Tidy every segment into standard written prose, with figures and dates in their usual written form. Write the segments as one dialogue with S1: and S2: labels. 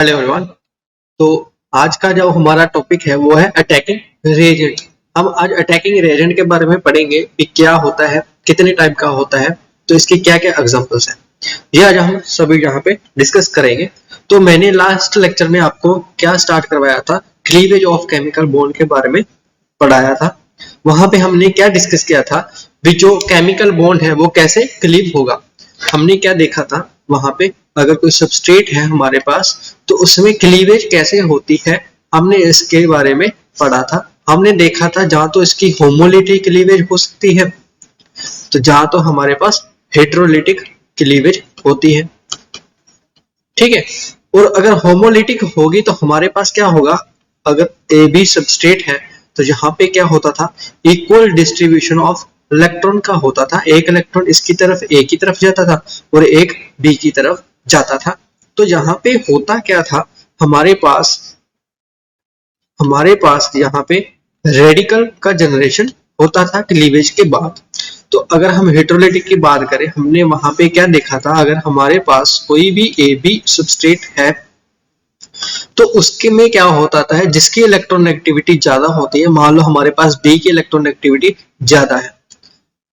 S1: Hello everyone. तो आज का जो हमारा टॉपिक है वो है अटैकिंग रिएजेंट। हम आज अटैकिंग रिएजेंट के बारे में पढ़ेंगे कि क्या होता है, कितने टाइप का होता है, तो इसके क्या क्या एग्जांपल्स हैं, ये आज हम सभी यहाँ पे डिस्कस करेंगे। तो मैंने लास्ट लेक्चर में आपको क्या स्टार्ट करवाया था, क्लीवेज ऑफ केमिकल बॉन्ड के बारे में पढ़ाया था। वहां पे हमने क्या डिस्कस किया था भी जो केमिकल बॉन्ड है वो कैसे क्लीव होगा। हमने क्या देखा था वहां पे, अगर कोई सबस्ट्रेट है हमारे पास तो उसमें क्लीवेज कैसे होती है, हमने इसके बारे में पढ़ा था। हमने देखा था जहां तो इसकी होमोलिटिक क्लीवेज हो सकती है, तो जहां तो हमारे पास हेट्रोलिटिक क्लीवेज होती है। ठीक है, और अगर होमोलिटिक होगी तो हमारे पास क्या होगा, अगर ए बी सबस्ट्रेट है तो यहाँ पे क्या होता था, इक्वल डिस्ट्रीब्यूशन ऑफ इलेक्ट्रॉन का होता था। एक इलेक्ट्रॉन इसकी तरफ ए की तरफ जाता था और एक बी की तरफ जाता था। तो यहाँ पे होता क्या था, हमारे पास यहाँ पे रेडिकल का जनरेशन होता था क्लीवेज के बाद। तो अगर हम हेट्रोलिटिक की बात करें, हमने वहां पे क्या देखा था, अगर हमारे पास कोई भी ए बी सबस्ट्रेट है तो उसके में क्या होता है, जिसकी इलेक्ट्रॉन एक्टिविटी ज्यादा होती है, मान लो हमारे पास बी की इलेक्ट्रॉन एक्टिविटी ज्यादा है,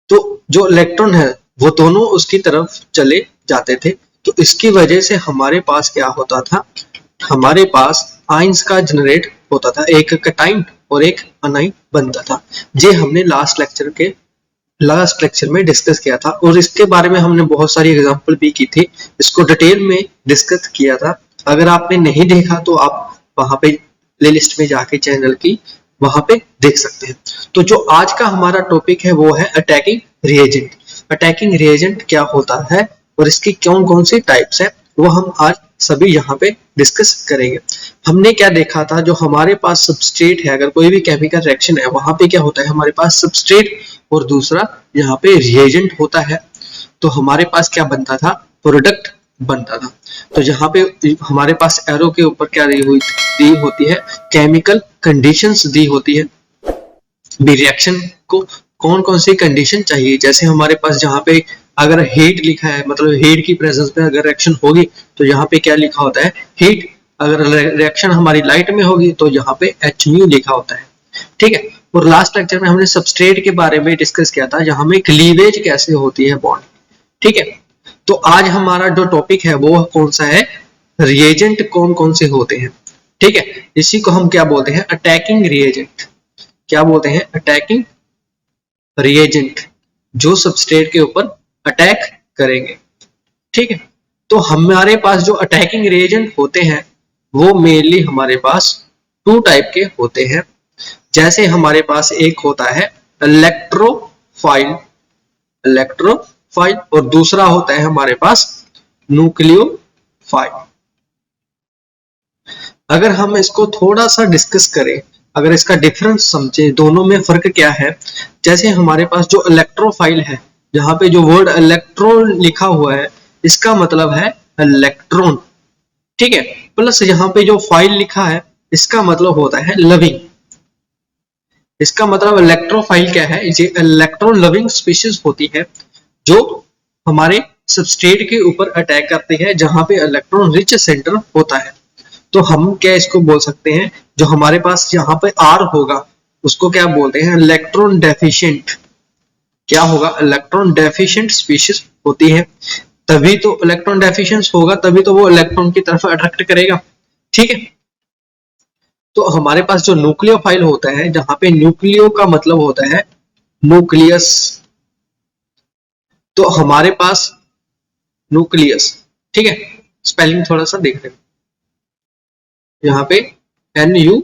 S1: तो जो इलेक्ट्रॉन है वो दोनों उसकी तरफ चले जाते थे। तो इसकी वजह से हमारे पास क्या होता था, हमारे पास आइंस का जनरेट होता था, एक कैटाइन और एक अनाइन बनता था। ये हमने लास्ट लेक्चर में डिस्कस किया था और इसके बारे में हमने बहुत सारी एग्जांपल भी की थी, इसको डिटेल में डिस्कस किया था। अगर आपने नहीं देखा तो आप वहां पे प्लेलिस्ट में जाके चैनल की वहां पे देख सकते हैं। तो जो आज का हमारा टॉपिक है वो है अटैकिंग रिएजेंट। अटैकिंग रिएजेंट क्या होता है और इसकी कौन कौन सी टाइप्स है वो हम आज सभी यहाँ पे डिस्कस करेंगे। हमने क्या देखा था, जो हमारे पास सबस्ट्रेट है, अगर कोई भी केमिकल रिएक्शन है वहां पे क्या होता है, हमारे पास सबस्ट्रेट और दूसरा यहाँ पे रिएजेंट होता है। तो हमारे पास क्या बनता था, प्रोडक्ट बनता था। तो यहाँ पे हमारे पास एरो के ऊपर क्या दी होती है, केमिकल कंडीशंस दी होती है भी रिएक्शन को कौन कौन सी कंडीशन चाहिए। जैसे हमारे पास जहाँ पे अगर हीट लिखा है, मतलब हीट की प्रेजेंस में अगर रिएक्शन होगी तो यहाँ पे क्या लिखा होता है, हीट। अगर रिएक्शन हमारी लाइट में होगी तो यहाँ पे एच म्यू लिखा होता है। ठीक है, और लास्ट लेक्चर में हमने सबस्ट्रेट के बारे में डिस्कस किया था, जहां में क्लीवेज कैसे होती है बॉन्ड। ठीक है, तो आज हमारा जो टॉपिक है वो कौन सा है, रिएजेंट कौन कौन से होते हैं। ठीक है, इसी को हम क्या बोलते हैं, अटैकिंग रिएजेंट। क्या बोलते हैं, अटैकिंग रिएजेंट, जो सबस्ट्रेट के ऊपर अटैक करेंगे। ठीक है, तो हमारे पास जो अटैकिंग रिएजेंट होते हैं वो मेनली हमारे पास टू टाइप के होते हैं। जैसे हमारे पास एक होता है इलेक्ट्रोफाइल और दूसरा होता है हमारे पास न्यूक्लियोफाइल। अगर हम इसको थोड़ा सा डिस्कस करें, अगर इसका डिफरेंस समझे, दोनों में फर्क क्या है। जैसे हमारे पास जो इलेक्ट्रोफाइल है, जहां पे जो वर्ड इलेक्ट्रॉन लिखा हुआ है इसका मतलब है इलेक्ट्रॉन। ठीक है, प्लस यहाँ पे जो फाइल लिखा है इसका मतलब होता है लविंग। इसका मतलब इलेक्ट्रोफाइल क्या है, ये इलेक्ट्रॉन लविंग स्पीशीज होती है जो हमारे सबस्ट्रेट के ऊपर अटैक करती है जहां पे इलेक्ट्रॉन रिच सेंटर होता है। तो हम क्या इसको बोल सकते हैं, जो हमारे पास यहाँ पे आर होगा उसको क्या बोलते हैं, इलेक्ट्रॉन डेफिशिएंट। क्या होगा, इलेक्ट्रॉन डेफिशिएंट स्पीशीज होती है। तभी तो इलेक्ट्रॉन डेफिशिएंट होगा, तभी तो वो इलेक्ट्रॉन की तरफ अट्रैक्ट करेगा। ठीक है, तो हमारे पास जो न्यूक्लियोफाइल होता है, जहां पे न्यूक्लियो का मतलब होता है न्यूक्लियस, तो हमारे पास न्यूक्लियस। ठीक है, स्पेलिंग थोड़ा सा देख रहे हैं, यहाँ पे NU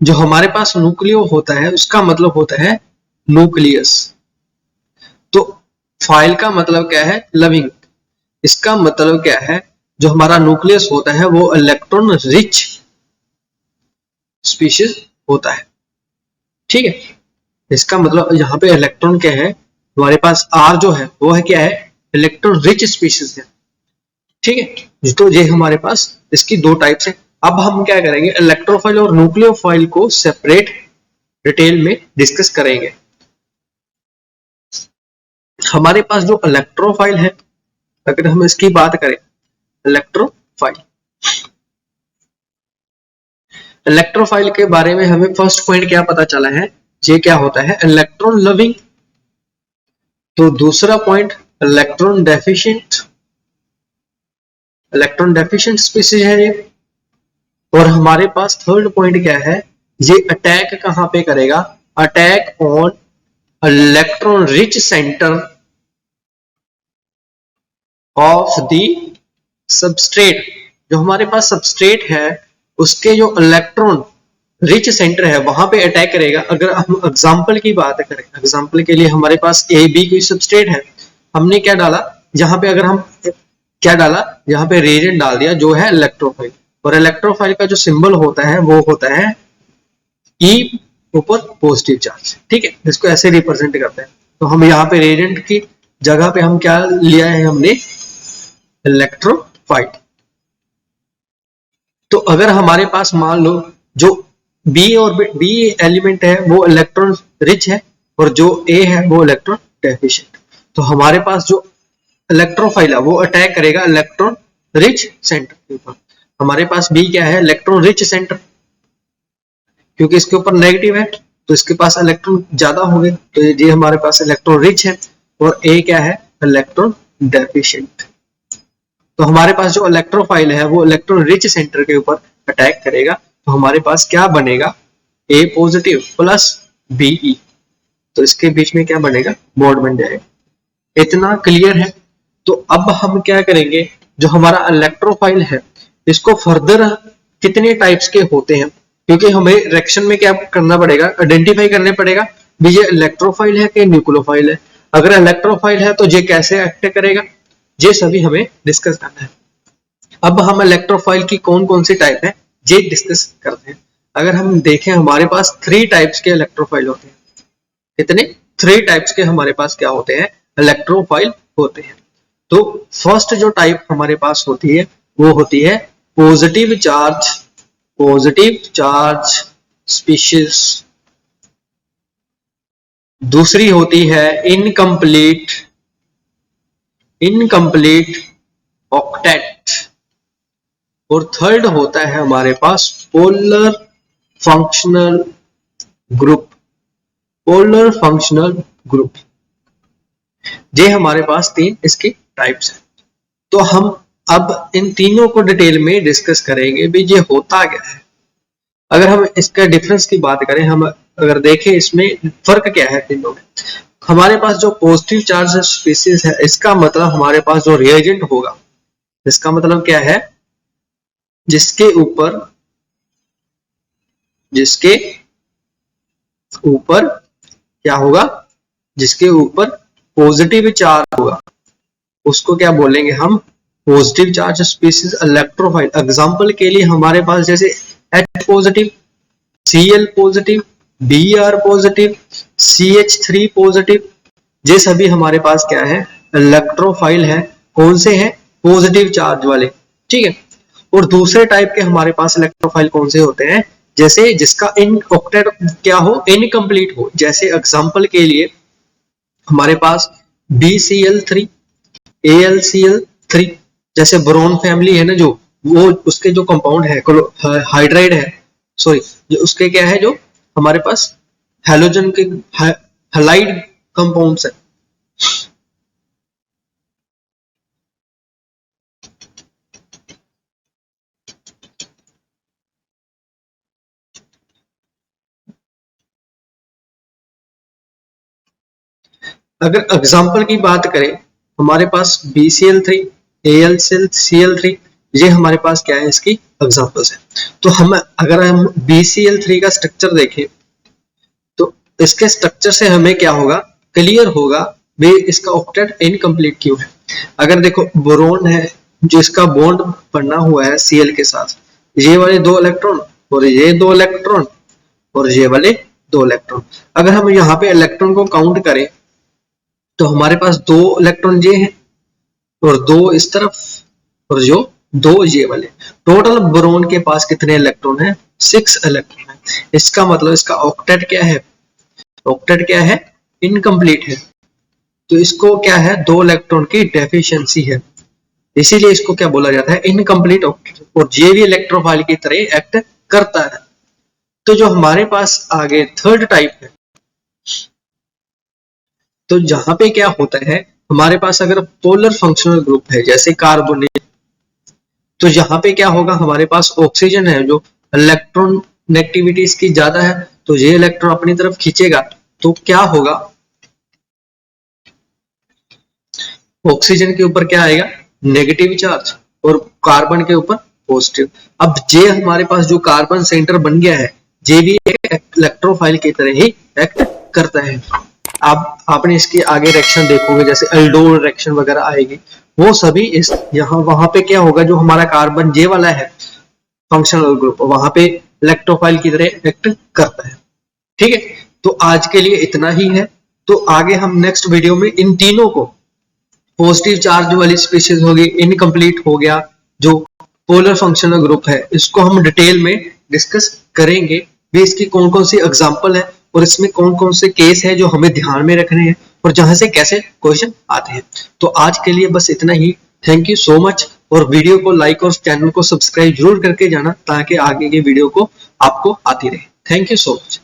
S1: जो हमारे पास न्यूक्लियो होता है उसका मतलब होता है न्यूक्लियस। तो फाइल का मतलब क्या है, लविंग। इसका मतलब क्या है, जो हमारा न्यूक्लियस होता है वो इलेक्ट्रॉन रिच स्पीशीज होता है। ठीक है, इसका मतलब यहाँ पे इलेक्ट्रॉन क्या है, हमारे पास आर जो है वो है क्या है, इलेक्ट्रॉन रिच स्पीशीज है। ठीक है, तो ये हमारे पास इसकी दो टाइप्स है। अब हम क्या करेंगे, इलेक्ट्रोफाइल और न्यूक्लियोफाइल को सेपरेट डिटेल में डिस्कस करेंगे। हमारे पास जो इलेक्ट्रोफाइल है, अगर हम इसकी बात करें, इलेक्ट्रोफाइल के बारे में हमें फर्स्ट पॉइंट क्या पता चला है, ये क्या होता है, इलेक्ट्रॉन लविंग। तो दूसरा पॉइंट इलेक्ट्रॉन डेफिशिएंट स्पीशीज है ये। और हमारे पास थर्ड पॉइंट क्या है, ये अटैक कहां पे करेगा, attack on electron rich centre of the substrate. जो हमारे पास सबस्ट्रेट है उसके जो इलेक्ट्रॉन रिच सेंटर है वहां पे अटैक करेगा। अगर हम एग्जांपल की बात करें, एग्जांपल के लिए हमारे पास ए बी कोई सबस्ट्रेट है, हमने क्या डाला यहाँ पे, अगर हम क्या डाला यहाँ पे रिएजेंट डाल दिया जो है इलेक्ट्रोफाइल। और इलेक्ट्रोफाइल का जो सिंबल होता है वो होता है ई ऊपर पॉजिटिव चार्ज, ठीक है, इसको ऐसे रिप्रेजेंट करते हैं। तो हम यहाँ पे रिएजेंट की जगह पे हम क्या लिया है, हमने इलेक्ट्रोफाइल। तो अगर हमारे पास मान लो जो बी और बी एलिमेंट है वो इलेक्ट्रॉन रिच है और जो ए है वो इलेक्ट्रॉन डेफिशिएंट, तो हमारे पास जो इलेक्ट्रोफाइल है वो अटैक करेगा इलेक्ट्रॉन रिच सेंटर के ऊपर। हमारे पास बी क्या है, इलेक्ट्रॉन रिच सेंटर, क्योंकि इसके ऊपर नेगेटिव है तो इसके पास इलेक्ट्रॉन ज्यादा होंगे, तो ये हमारे पास इलेक्ट्रॉन रिच है। और ए क्या है, इलेक्ट्रॉन डेफिशिएंट। तो हमारे पास जो इलेक्ट्रोफाइल है वो इलेक्ट्रॉन रिच सेंटर के ऊपर अटैक करेगा, तो हमारे पास क्या बनेगा, ए पॉजिटिव प्लस बीई, तो इसके बीच में क्या बनेगा, बॉन्ड बन जाएगा। इतना क्लियर है। तो अब हम क्या करेंगे, जो हमारा इलेक्ट्रोफाइल है इसको फर्दर कितने टाइप्स के होते हैं, क्योंकि हमें रिएक्शन में क्या करना पड़ेगा, आइडेंटिफाई करने पड़ेगा भी ये इलेक्ट्रोफाइल है कि न्यूक्लियोफाइल है। अगर इलेक्ट्रोफाइल है तो ये कैसे एक्ट करेगा, ये सभी हमें डिस्कस करना है। अब हम इलेक्ट्रोफाइल की कौन कौन सी टाइप है ये डिस्कस करते हैं। अगर हम देखें हमारे पास 3 टाइप्स के इलेक्ट्रोफाइल होते हैं। कितने, 3 टाइप्स के हमारे पास क्या होते हैं, इलेक्ट्रोफाइल होते हैं। तो फर्स्ट जो टाइप हमारे पास होती है वो होती है पॉजिटिव चार्ज स्पीशीज। दूसरी होती है इनकम्प्लीट ऑक्टेट। और थर्ड होता है हमारे पास पोलर फंक्शनल ग्रुप। ये हमारे पास 3 इसकी टाइप्स है। तो हम अब इन तीनों को डिटेल में डिस्कस करेंगे भी ये होता क्या है। अगर हम इसका डिफरेंस की बात करें, हम अगर देखें इसमें फर्क क्या है तीनों में। हमारे पास जो पॉजिटिव चार्ज स्पीशीज है इसका मतलब हमारे पास जो रिएजेंट होगा, इसका मतलब क्या है, जिसके ऊपर क्या होगा, जिसके ऊपर पॉजिटिव चार्ज होगा उसको क्या बोलेंगे हम, positive charge species electrophile. Example के लिए हमारे पास जैसे H positive, Cl positive, Br positive, CH3 positive, ये सभी हमारे पास क्या है, इलेक्ट्रोफाइल है। कौन से हैं, पॉजिटिव चार्ज वाले, ठीक है। और दूसरे टाइप के हमारे पास इलेक्ट्रोफाइल कौन से होते हैं, जैसे जिसका इन ऑक्टेट क्या हो, इनकम्प्लीट हो। जैसे एग्जांपल के लिए हमारे पास BCl3, AlCl3, जैसे बोरोन फैमिली है ना, जो वो उसके जो कंपाउंड है हाइड्राइड है, सॉरी उसके क्या है, जो हमारे पास हैलोजन के हैलाइड कंपाउंड्स है। अगर एग्जांपल की बात करें, हमारे पास BCl3, AlCl3, ये हमारे पास क्या है, इसकी एग्जांपल्स है। तो अगर हम BCl3 का स्ट्रक्चर देखें तो इसके स्ट्रक्चर से हमें क्या होगा, क्लियर होगा भी इसका ऑक्टेट इनकम्प्लीट क्यों है। अगर देखो बोरोन है जो इसका बॉन्ड बना हुआ है Cl के साथ, ये वाले 2 इलेक्ट्रॉन और ये 2 इलेक्ट्रॉन और ये वाले 2 इलेक्ट्रॉन। अगर हम यहाँ पे इलेक्ट्रॉन को काउंट करें तो हमारे पास 2 इलेक्ट्रॉन ये हैं और 2 इस तरफ और जो 2 ये वाले। टोटल बोरोन के पास कितने इलेक्ट्रॉन हैं, 6 इलेक्ट्रॉन है। इसका मतलब इसका ऑक्टेट क्या है, ऑक्टेट क्या है, इनकम्प्लीट है। तो इसको क्या है, 2 इलेक्ट्रॉन की डेफिशिएंसी है, इसीलिए इसको क्या बोला जाता है, इनकम्प्लीट ऑक्टेट। और ये भी इलेक्ट्रोफाइल की तरह एक्ट करता है। तो जो हमारे पास आगे थर्ड टाइप है, तो जहां पे क्या होता है, हमारे पास अगर पोलर फंक्शनल ग्रुप है जैसे कार्बोनेट, तो यहाँ पे क्या होगा, हमारे पास ऑक्सीजन है जो इलेक्ट्रॉन नेगेटिविटी इसकी ज्यादा है, तो ये इलेक्ट्रॉन अपनी तरफ खींचेगा, तो क्या होगा, ऑक्सीजन के ऊपर क्या आएगा, नेगेटिव चार्ज, और कार्बन के ऊपर पॉजिटिव। अब जे हमारे पास जो कार्बन सेंटर बन गया है, जे भी एक इलेक्ट्रोफाइल की तरह ही एक्ट करता है। आप आपने इसके आगे रिएक्शन देखोगे, जैसे एल्डोल रिएक्शन वगैरह आएगी, वो सभी इस यहाँ वहां पे क्या होगा, जो हमारा कार्बन जे वाला है फंक्शनल ग्रुप, वहां पे इलेक्ट्रोफाइल की तरह एक्ट करता है। ठीक है, तो आज के लिए इतना ही है। तो आगे हम नेक्स्ट वीडियो में इन तीनों को, पॉजिटिव चार्ज वाली स्पीशीज होगी, इनकम्प्लीट हो गया, जो पोलर फंक्शनल ग्रुप है, इसको हम डिटेल में डिस्कस करेंगे भी, इसकी कौन कौन सी एग्जांपल है और इसमें कौन कौन से केस है जो हमें ध्यान में रखने हैं और जहां से कैसे क्वेश्चन आते हैं। तो आज के लिए बस इतना ही। थैंक यू सो मच, और वीडियो को लाइक और चैनल को सब्सक्राइब जरूर करके जाना, ताकि आगे के वीडियो को आपको आती रहे। Thank you so much.